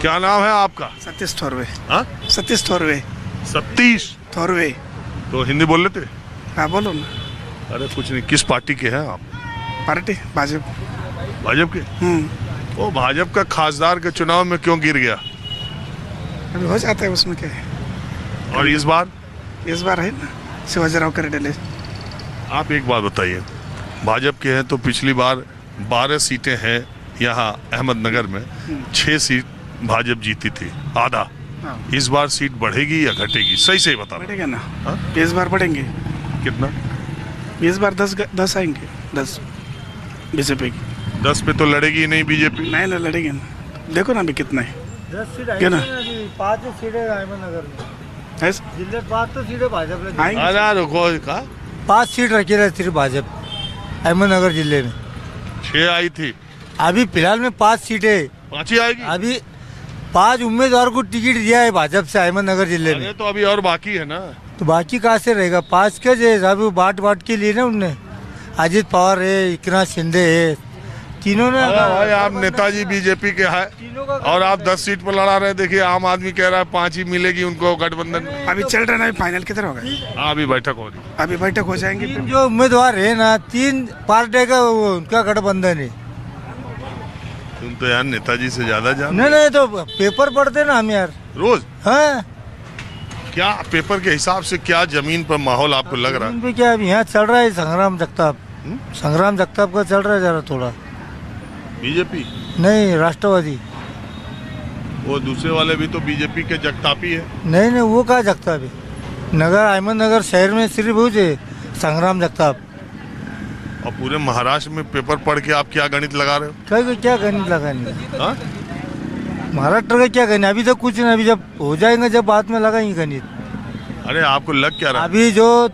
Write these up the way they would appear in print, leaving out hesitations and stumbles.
क्या नाम है आपका? सतीश थोरवे। हाँ? सतीश थोरवे। सतीश थोरवे। तो हिंदी बोल लेते? हाँ बोलो ना। अरे कुछ नहीं, किस पार्टी के हैं आप? पार्टी भाजपा। भाजपा के? वो भाजपा का खासदार के चुनाव में क्यों गिर गया? अभी हो जाता है, उसमें क्या है। और इस बार है ना शिवाजीराव करेडले। आप एक बात बताइए, भाजपा के हैं तो पिछली बार 12 सीटें हैं यहाँ अहमदनगर में, 6 सीट भाजपा जीती थी, आधा। हाँ। इस बार सीट बढ़ेगी या घटेगी? सही सही बता। बढ़ेगा ना। हाँ? इस बार बढ़ेंगे। कितना? इस बार 10 आएंगे। 10 बीजेपी की। 10 पे तो लड़ेगी ही नहीं बीजेपी। नहीं ना, लड़ेंगे ना। देखो ना अभी कितना है। 10 सीट क्या ना? 5 सीटें अहमदनगर में ऐसे जिले 5 तो सीटें भाजपा आएंगे। अरे रुको का 5 सीट रखी रहे सिर्फ भाजपा अहमदनगर जिले में। 6 आई थी, अभी फिलहाल में 5 सीटें। 5 ही आएगी। अभी 5 उम्मीदवार को टिकट दिया है भाजपा से अहमदनगर जिले में। अरे तो अभी और बाकी है ना। तो बाकी कहाँ से रहेगा? 5 के जो अभी बांट के लिए ना उनने, अजीत पवार है, एकनाथ शिंदे है, तीनों ने। अरे भाई आप नेताजी बीजेपी के हैं और आप 10 सीट पर लड़ा रहे। देखिए आम आदमी कह रहा है 5 ही मिलेगी उनको गठबंधन में। अभी चल रहा है ना, फाइनल किधर होगा? हाँ अभी बैठक हो रही। अभी बैठक हो जाएंगी। 3 जो उम्मीदवार है ना, 3 पार्टी का उनका गठबंधन है। तुम तो यार नेताजी से ज्यादा जान। नहीं तो पेपर पढ़ते ना हम यार रोज हाँ। क्या पेपर के हिसाब से क्या जमीन पर माहौल आपको लग रहा है? जमीन पे क्या अभी यहाँ चल रहा है संग्राम जगताप। संग्राम जगताप का चल रहा है जरा थोड़ा। बीजेपी नहीं राष्ट्रवादी। वो दूसरे वाले भी तो बीजेपी के जगतापी है। नहीं वो कहाँ जगताप है? नगर अहमदनगर शहर में सिर्फ वो जे संग्राम जगताप। और पूरे महाराष्ट्र में पेपर पढ़ के आप क्या गणित लगा रहे हो? क्या गणित लगानी? हाँ? महाराष्ट्र का क्या गणित? अभी तक कुछ नहीं, अभी जब हो जाएंगे जब बाद में लगाएंगे गणित। अरे आपको लग क्या रहा है? अभी जो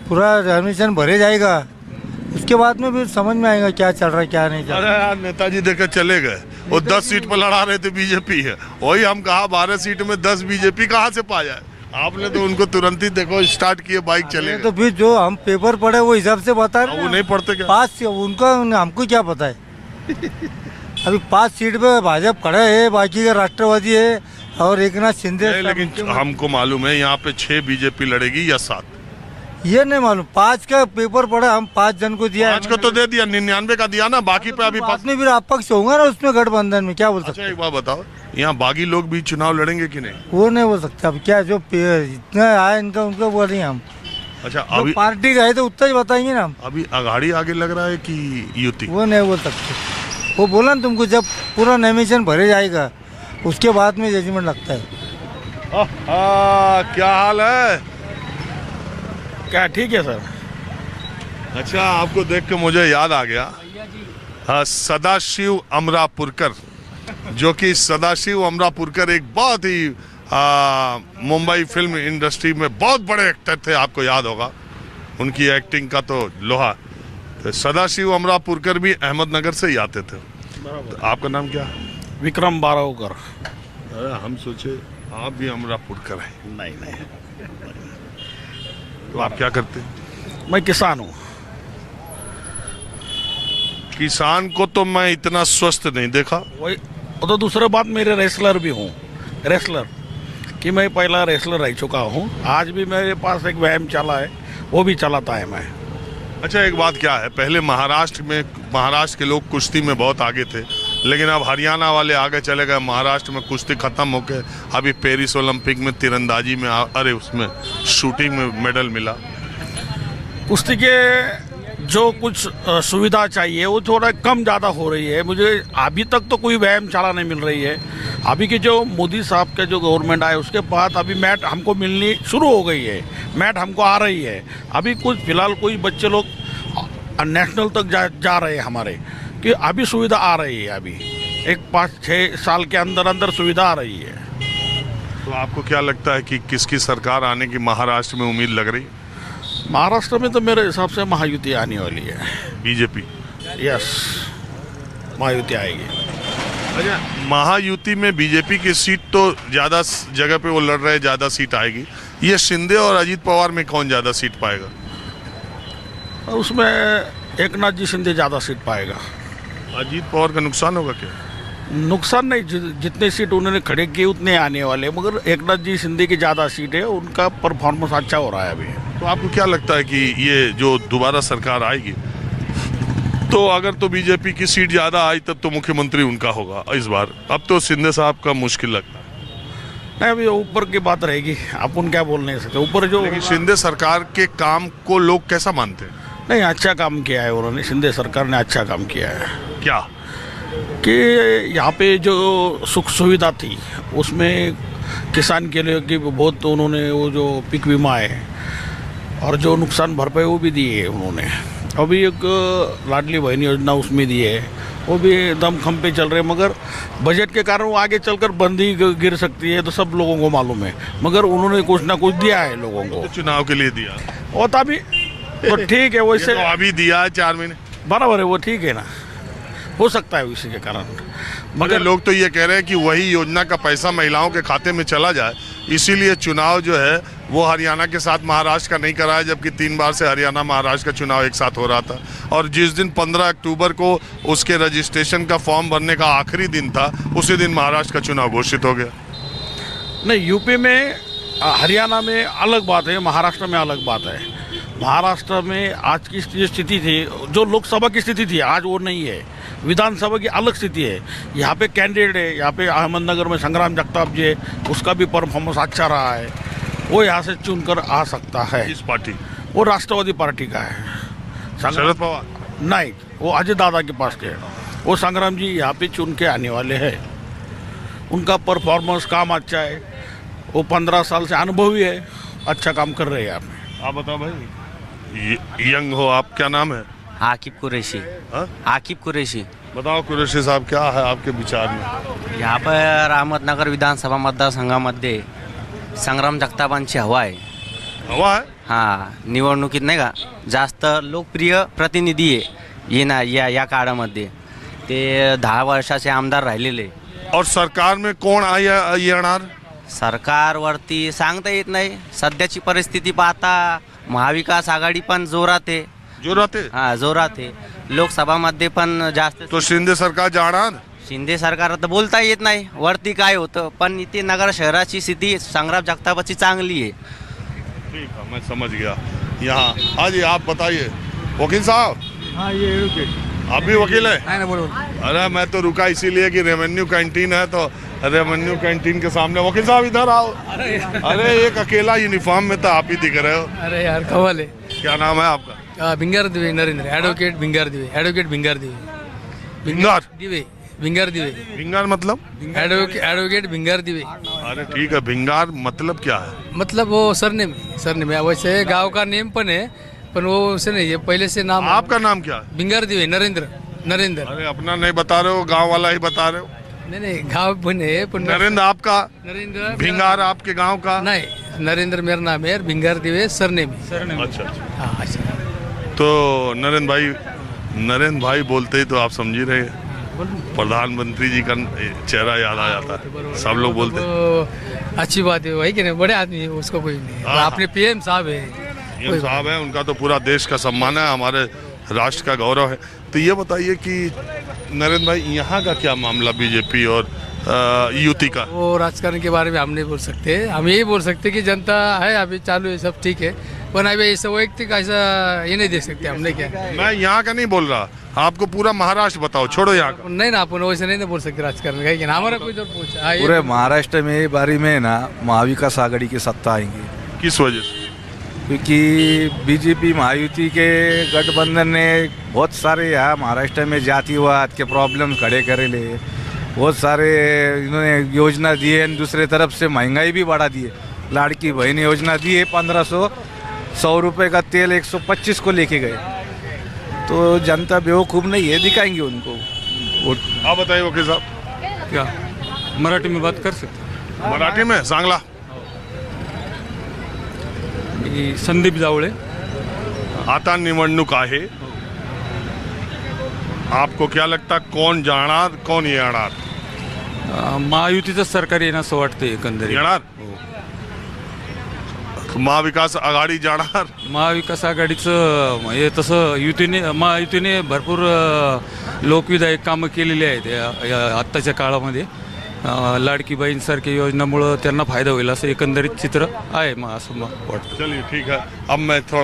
पूरा एडमिशन भरे जाएगा उसके बाद में फिर समझ में आएगा क्या चल रहा है क्या नहीं चल अरे रहा। यार नेताजी देकर चले गए, वो 10 सीट पर लड़ा रहे थे बीजेपी है। वही हम कहा 12 सीट में 10 बीजेपी कहाँ से पा जाए? आपने तो उनको तुरंत ही देखो स्टार्ट किए, बाइक चले तो गए। फिर जो हम पेपर पढ़े वो हिसाब से बता रहे वो हैं। नहीं पढ़ते क्या? 5 उनका हमको क्या पता है? अभी 5 सीट पे भाजपा खड़ा है, बाकी का राष्ट्रवादी है और एकनाथ शिंदे। नहीं, लेकिन हमको मालूम है यहाँ पे 6 बीजेपी लड़ेगी या 7? ये नहीं मालूम। 5 का पेपर पढ़ा, हम 5 जन को दिया। 5 का तो दे दिया, 99 का दिया ना, बाकी पे अभी बाद में फिर अपक्ष होगा ना उसमें गठबंधन में, क्या बोल सकते? अच्छा एक बात बताओ, यहाँ बागी लोग भी चुनाव लड़ेंगे कि नहीं? वो नहीं बोल सकते। अब क्या जो इतना आया इनका उनका बोल रही हम। अच्छा जो अभी पार्टी का है तो उतना ही बताएंगे ना हम। अभी अघाड़ी आगे लग रहा है कि युति? वो नहीं बोल सकते। वो बोला ना तुमको, जब पूरा नॉमिनेशन भरे जाएगा उसके बाद में जजमेंट लगता है। क्या हाल है? क्या ठीक है सर? अच्छा आपको देख के मुझे याद आ गया, हाँ, सदाशिव अमरापुरकर, जो कि सदाशिव अमरापुरकर एक बहुत ही मुंबई फिल्म इंडस्ट्री में बहुत बड़े एक्टर थे, आपको याद होगा उनकी एक्टिंग का तो लोहा। तो सदाशिव अमरापुरकर भी अहमदनगर से ही आते थे। तो आपका नाम क्या? विक्रम बारावकर। अरे हम सोचे आप भी अमरापुरकर हैं। नहीं तो आप क्या करते हैं? मैं किसान हूँ। किसान को तो मैं इतना स्वस्थ नहीं देखा। वही वो तो दूसरी बात, मेरे रेसलर भी हूँ। रेसलर कि मैं पहला रेसलर रह चुका हूँ। आज भी मेरे पास एक व्यायाम चला है, वो भी चलाता है मैं। अच्छा एक बात क्या है, पहले महाराष्ट्र के लोग कुश्ती में बहुत आगे थे, लेकिन अब हरियाणा वाले आगे चले गए। महाराष्ट्र में कुश्ती खत्म होकर अभी पेरिस ओलंपिक में तीरंदाजी में उसमें शूटिंग में मेडल मिला। कुश्ती के जो कुछ सुविधा चाहिए वो थोड़ा कम ज़्यादा हो रही है। मुझे अभी तक तो कोई व्यायामशाला नहीं मिल रही है। अभी के जो मोदी साहब के जो गवर्नमेंट आए उसके बाद अभी मैट हमको मिलनी शुरू हो गई है, मैट हमको आ रही है। अभी कुछ फिलहाल कोई बच्चे लोग नेशनल तक जा रहे हैं हमारे, कि अभी सुविधा आ रही है। अभी एक 5-6 साल के अंदर सुविधा आ रही है। तो आपको क्या लगता है कि किसकी सरकार आने की महाराष्ट्र में उम्मीद लग रही? महाराष्ट्र में तो मेरे हिसाब से महायुति आने वाली है। बीजेपी? यस, महायुति आएगी। अच्छा महायुति में बीजेपी की सीट तो ज़्यादा जगह पे वो लड़ रहे हैं, ज़्यादा सीट आएगी। ये शिंदे और अजीत पवार में कौन ज़्यादा सीट पाएगा? उसमें एकनाथ जी शिंदे ज़्यादा सीट पाएगा। अजीत पवार का नुकसान होगा क्या? नुकसान नहीं, जितने सीट उन्होंने खड़े किए उतने आने वाले, मगर एकनाथ जी शिंदे की ज़्यादा सीट है, उनका परफॉर्मेंस अच्छा हो रहा है अभी। तो आपको क्या लगता है कि ये जो दोबारा सरकार आएगी तो अगर तो बीजेपी की सीट ज़्यादा आई तब तो मुख्यमंत्री उनका होगा इस बार, अब तो शिंदे साहब का मुश्किल लगता है। नहीं, अभी ऊपर की बात रहेगी, अपन क्या बोल नहीं सकते। ऊपर जो लेकिन शिंदे सरकार के काम को लोग कैसा मानते हैं? नहीं, अच्छा काम किया है उन्होंने, शिंदे सरकार ने अच्छा काम किया है क्या कि यहाँ पे जो सुख सुविधा थी उसमें किसान के लिए कि बहुत उन्होंने वो जो पिक बीमा है और जो नुकसान भरपाई वो भी दी है उन्होंने। अभी एक लाडली बहन योजना उसमें दी है, वो भी दम खम पे चल रहे हैं, मगर बजट के कारण वो आगे चलकर बंद ही गिर सकती है, तो सब लोगों को मालूम है, मगर उन्होंने कुछ ना कुछ दिया है लोगों को। तो चुनाव के लिए दिया और तभी तो ठीक है, वैसे तो अभी दिया है 4 महीने, बराबर है, वो ठीक है ना, हो सकता है इसी के कारण। मगर लोग तो ये कह रहे हैं कि वही योजना का पैसा महिलाओं के खाते में चला जाए, इसीलिए चुनाव जो है वो हरियाणा के साथ महाराष्ट्र का नहीं कराया, जबकि 3 बार से हरियाणा महाराष्ट्र का चुनाव एक साथ हो रहा था। और जिस दिन 15 अक्टूबर को उसके रजिस्ट्रेशन का फॉर्म भरने का आखिरी दिन था, उसी दिन महाराष्ट्र का चुनाव घोषित हो गया। नहीं, यूपी में हरियाणा में अलग बात है, महाराष्ट्र में अलग बात है। महाराष्ट्र में आज की जो स्थिति थी, जो लोकसभा की स्थिति थी, आज वो नहीं है। विधानसभा की अलग स्थिति है। यहाँ पे कैंडिडेट है, यहाँ पे अहमदनगर में संग्राम जगताप जी है, उसका भी परफॉर्मेंस अच्छा रहा है, वो यहाँ से चुनकर आ सकता है। इस पार्टी वो राष्ट्रवादी पार्टी का है। शरद पवार नहीं, वो अजय दादा के पास के, वो संग्राम जी यहाँ पे चुन के आने वाले हैं। उनका परफॉर्मेंस काम अच्छा है, वो 15 साल से अनुभवी है, अच्छा काम कर रहे हैं यहाँ पे। आप बताओ भाई, यंग हो आप, क्या नाम है? आकिब कुरैशी। हाँ? आकिब कुरैशी। बताओ कुरैशी साहब, क्या है आपके विचार में? यहाँ पर अहमदनगर विधानसभा मतदारसंघामध्ये संग्राम जगतापांची हवा आहे. हवा है? हां, निवडणुकीत नाही का जास्त लोकप्रिय प्रतिनिधी आहे या काळामध्ये. ते 10 वर्षाचे आमदार राहिलेले. और सरकार में कौन येणार? सरकारवरती सांगता येत नाही. सध्याची परिस्थिती पाहता महाविकास आघाडी पण जोरात आहे. जोरात है? हां, जोरात आहे. लोकसभामध्ये पण जास्त. तो शिंदे सरकार जाणार? शिंदे सरकार तर बोलता येत नाही वरती काय होतं, पण इथे नगर शहराची स्थिती संग्राम जगतापाची चांगली आहे. ठीक है, मैं समझ गया। यहाँ हाँ जी, आप बताइए वकील साहब। हाँ, ये एडवोकेट। आप भी वकील है? है ना, बोलो। अरे मैं तो रुका इसीलिए कि रेवेन्यू कैंटीन है, तो रेवेन्यू कैंटीन के सामने। वकील साहब इधर आओ। अरे एक अकेला यूनिफॉर्म में तो आप ही दिख रहे हो। अरे यार कमाल है। क्या नाम है आपका? भिंगार दिवे नरेंद्र, एडवोकेट भिंगार दिवे, एडवोकेट भिंगार दिवे। भिंगार दिवे, भिंगार दिवे, भिंगार मतलब? एडवोकेट भिंगार दिवे। अरे ठीक है, भिंगार मतलब क्या है? मतलब वो सरनेम है, वैसे गांव का नेम पण है, पर वो उसे नहीं है, पहले से नाम। आपका नाम क्या है? भिंगार दिवे नरेंद्र। अरे अपना नहीं बता रहे हो, गांव वाला ही बता रहे हो। नहीं गांव पण है, पण नरेंद्र आपका? नरेंद्र भिंगार आपके गांव का? नहीं, नरेंद्र मेरा नाम है, भिंगार दिवे सरनेम है। अच्छा अच्छा। हाँ, अच्छा। तो नरेंद्र भाई बोलते ही तो आप समझ ही रहे हैं, प्रधानमंत्री जी का चेहरा याद आ जाता है, सब लोग बोलते हैं। तो अच्छी बात है, वही कि नहीं, बड़े आदमी है, उसको कोई नहीं। हाँ। अपने पीएम साहब है। पीएम साहब है, उनका तो पूरा देश का सम्मान है, हमारे राष्ट्र का गौरव है। तो ये बताइए कि नरेंद्र भाई, यहाँ का क्या मामला बीजेपी और युति का? वो राजकारण के बारे में हम नहीं बोल सकते। हम यही बोल सकते कि जनता है अभी चालू है, सब ठीक है, पर अभी ऐसा वैयक्तिक ऐसा ये नहीं दे सकते हमने। क्या मैं यहाँ का नहीं बोल रहा, आपको पूरा महाराष्ट्र बताओ, छोड़ो यहाँ का। नहीं ना, अपन वैसे नहीं ना बोल सकते राजकारण का, लेकिन हमारा कोई तो पूछा पूरे महाराष्ट्र में बारी में ना महाविकास आघाड़ी की सत्ता आएंगी। किस वजह से? क्योंकि बीजेपी महायुति के गठबंधन ने बहुत सारे यहाँ महाराष्ट्र में जातिवाद के प्रॉब्लम खड़े करे ले, बहुत सारे इन्होंने योजना दिए, दूसरे तरफ से महंगाई भी बढ़ा दी है। लाड़की बहन योजना दी है 1500, 100 रुपये का तेल 125 को लेके गए। तो जनता बेवकूफ़ नहीं है, दिखाएंगे उनको वोट। आप बताइए वकील साहब। क्या मराठी में बात कर सकते? मराठी में सांगला। संदीप जावळे। आता निवडणूक आहे, आपको क्या लगता कौन जाणार कौन येणार? महायुतीचं सरकार येणं असं वाटतं एकंदरीत। येणार? महाविकास आघाडी जाणार. महाविकास आघाडीचं हे तसं महायुतीने भरपूर लोकविधायक कामं केलेली आहेत या आत्ताच्या काळामध्ये. लाडकी बहीणसारख्या योजनामुळं त्यांना फायदा होईल असं एकंदरीत चित्र आहे असं वाटतं. चलिए ठीक है, अब मैं थोड़ा